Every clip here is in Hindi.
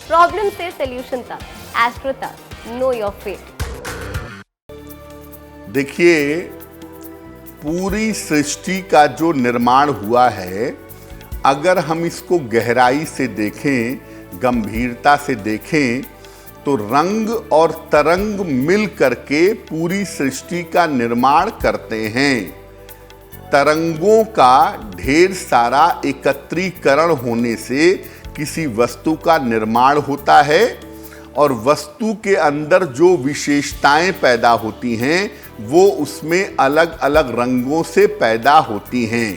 प्रॉब्लम से सॉल्यूशन तक, एस्ट्रो तक, नो योर फेट। देखिए, पूरी सृष्टि का जो निर्माण हुआ है, अगर हम इसको गहराई से देखें, गंभीरता से देखें, तो रंग और तरंग मिल करके पूरी सृष्टि का निर्माण करते हैं। तरंगों का ढेर सारा एकत्रीकरण होने से किसी वस्तु का निर्माण होता है और वस्तु के अंदर जो विशेषताएं पैदा होती हैं वो उसमें अलग अलग रंगों से पैदा होती हैं।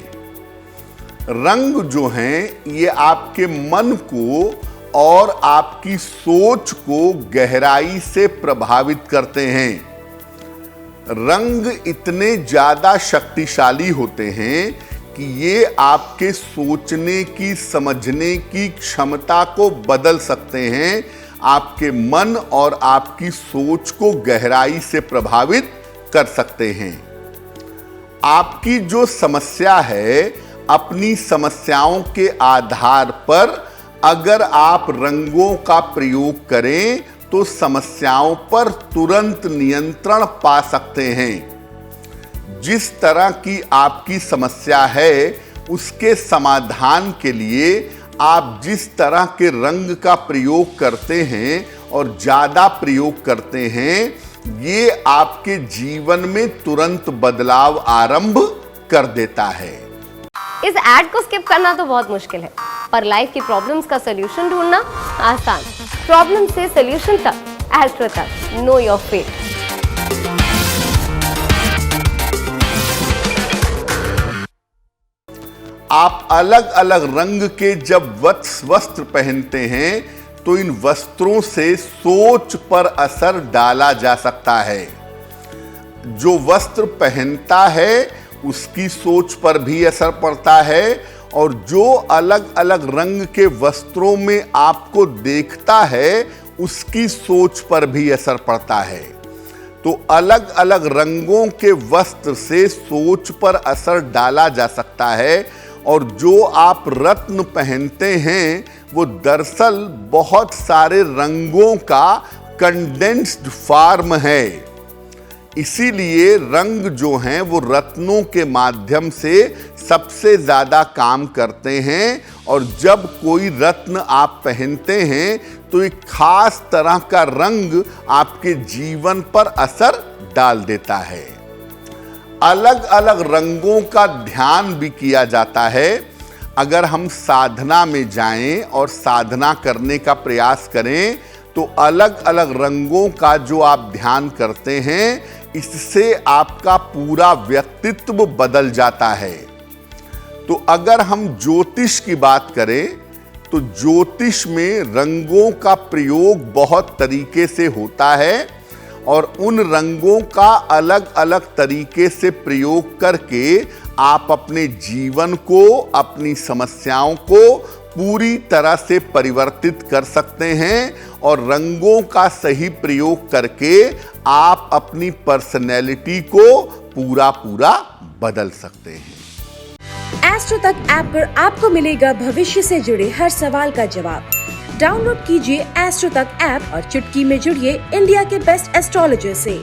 रंग जो हैं ये आपके मन को और आपकी सोच को गहराई से प्रभावित करते हैं। रंग इतने ज़्यादा शक्तिशाली होते हैं कि ये आपके सोचने की, समझने की क्षमता को बदल सकते हैं, आपके मन और आपकी सोच को गहराई से प्रभावित कर सकते हैं। आपकी जो समस्या है, अपनी समस्याओं के आधार पर अगर आप रंगों का प्रयोग करें तो समस्याओं पर तुरंत नियंत्रण पा सकते हैं। जिस तरह की आपकी समस्या है उसके समाधान के लिए आप जिस तरह के रंग का प्रयोग करते हैं और ज़्यादा प्रयोग करते हैं, ये आपके जीवन में तुरंत बदलाव आरंभ कर देता है। इस एड को स्किप करना तो बहुत मुश्किल है, पर लाइफ की प्रॉब्लम्स का सॉल्यूशन ढूंढना आसान। प्रॉब्लम से सॉल्यूशन तक, एस्ट्रो तक, नो योर फेट। आप अलग अलग रंग के जब वस्त्र पहनते हैं तो इन वस्त्रों से सोच पर असर डाला जा सकता है। जो वस्त्र पहनता है उसकी सोच पर भी असर पड़ता है और जो अलग अलग रंग के वस्त्रों में आपको देखता है उसकी सोच पर भी असर पड़ता है। तो अलग अलग रंगों के वस्त्र से सोच पर असर डाला जा सकता है और जो आप रत्न पहनते हैं वो दरअसल बहुत सारे रंगों का कंडेंस्ड फॉर्म है। इसीलिए रंग जो हैं वो रत्नों के माध्यम से सबसे ज़्यादा काम करते हैं और जब कोई रत्न आप पहनते हैं तो एक खास तरह का रंग आपके जीवन पर असर डाल देता है। अलग अलग रंगों का ध्यान भी किया जाता है। अगर हम साधना में जाएं और साधना करने का प्रयास करें तो अलग अलग रंगों का जो आप ध्यान करते हैं इससे आपका पूरा व्यक्तित्व बदल जाता है। तो अगर हम ज्योतिष की बात करें तो ज्योतिष में रंगों का प्रयोग बहुत तरीके से होता है और उन रंगों का अलग अलग तरीके से प्रयोग करके आप अपने जीवन को, अपनी समस्याओं को पूरी तरह से परिवर्तित कर सकते हैं और रंगों का सही प्रयोग करके आप अपनी पर्सनैलिटी को पूरा बदल सकते हैं। एस्ट्रो तक ऐप पर आपको मिलेगा भविष्य से जुड़े हर सवाल का जवाब। डाउनलोड कीजिए एस्ट्रो तक ऐप और चुटकी में जुड़िए इंडिया के बेस्ट एस्ट्रोलॉजर से।